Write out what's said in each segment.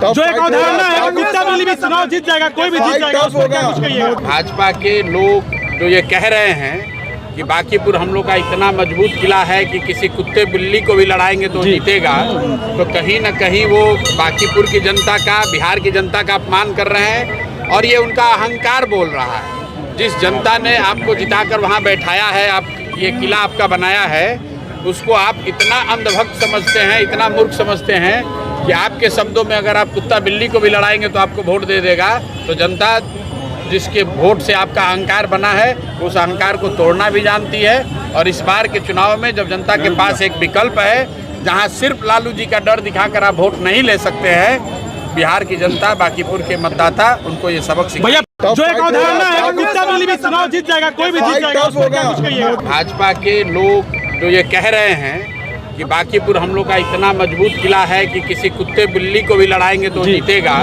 जो एक अवधारणा है कुत्ता बिल्ली भी चुनाव जीत जाएगा, कोई भी जीत जाएगा, उसमें क्या कुछ कहिएगा? भाजपा के लोग जो ये कह रहे हैं कि बांकीपुर हम लोग का इतना मजबूत किला है कि किसी कुत्ते बिल्ली को भी लड़ाएंगे तो जीतेगा, तो कहीं न कहीं वो बांकीपुर की जनता का, बिहार की जनता का अपमान कर रहे हैं और ये उनका अहंकार बोल रहा है। जिस जनता ने आपको जिताकर वहाँ बैठाया है, आप ये किला आपका बनाया है, उसको आप इतना अंधभक्त समझते हैं, इतना मूर्ख समझते हैं कि आपके शब्दों में अगर आप कुत्ता बिल्ली को भी लड़ाएंगे तो आपको वोट दे देगा। तो जनता जिसके वोट से आपका अहंकार बना है, उस अहंकार को तोड़ना भी जानती है। और इस बार के चुनाव में जब जनता के पास एक विकल्प है जहां सिर्फ लालू जी का डर दिखाकर आप वोट नहीं ले सकते हैं, बिहार की जनता, बांकीपुर के मतदाता उनको ये सबक सिखाएंगे। जो एक अवधारणा है कुत्ता बिल्ली भी चुनाव जीत जाएगा, कोई भी जीत जाएगा, उसमें क्या कुछ कहिएगा? भाजपा के लोग जो ये कह रहे हैं कि बांकीपुर हम लोग का इतना मजबूत किला है कि किसी कुत्ते बिल्ली को भी लड़ाएंगे तो जीतेगा,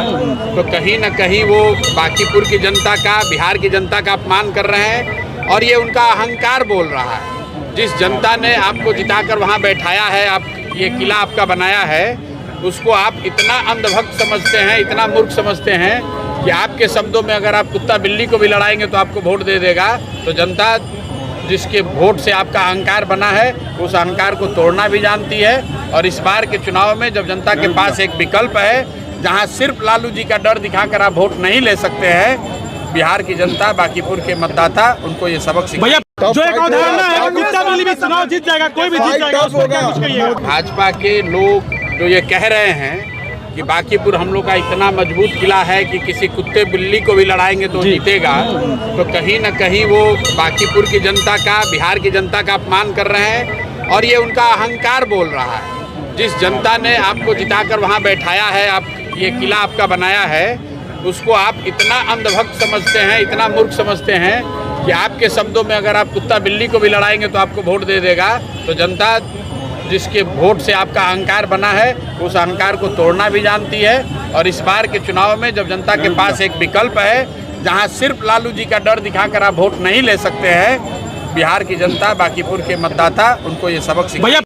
तो कहीं न कहीं वो बांकीपुर की जनता का, बिहार की जनता का अपमान कर रहे हैं और ये उनका अहंकार बोल रहा है। जिस जनता ने आपको जिताकर वहाँ बैठाया है, आप ये किला आपका बनाया है, उसको आप इतना अंधभक्त समझते हैं, इतना मूर्ख समझते हैं कि आपके शब्दों में अगर आप कुत्ता बिल्ली को भी लड़ाएंगे तो आपको वोट दे देगा। तो जनता जिसके वोट से आपका अहंकार बना है, उस अहंकार को तोड़ना भी जानती है। और इस बार के चुनाव में जब जनता के पास एक विकल्प है जहां सिर्फ लालू जी का डर दिखाकर आप वोट नहीं ले सकते हैं, बिहार की जनता, बांकीपुर के मतदाता उनको ये सबक सिखाएंगे। जो एक अवधारणा है कुत्ता बिल्ली भी चुनाव जीत जाएगा, कोई भी जीत जाएगा, उसमें क्या कुछ कहिएगा? भाजपा के लोग जो ये कह रहे हैं कि बांकीपुर हम लोग का इतना मजबूत किला है कि किसी कुत्ते बिल्ली को भी लड़ाएंगे तो जीतेगा, तो कहीं न कहीं वो बांकीपुर की जनता का, बिहार की जनता का अपमान कर रहे हैं और ये उनका अहंकार बोल रहा है। जिस जनता ने आपको जिताकर वहाँ बैठाया है, आप ये किला आपका बनाया है, उसको आप इतना अंधभक्त समझते हैं, इतना मूर्ख समझते हैं कि आपके शब्दों में अगर आप कुत्ता बिल्ली को भी लड़ाएंगे तो आपको वोट दे देगा। तो जनता जिसके वोट से आपका अहंकार बना है, उस अहंकार को तोड़ना भी जानती है। और इस बार के चुनाव में जब जनता के पास एक विकल्प है जहां सिर्फ लालू जी का डर दिखाकर आप वोट नहीं ले सकते हैं, बिहार की जनता, बांकीपुर के मतदाता उनको ये सबक सिखाएंगे।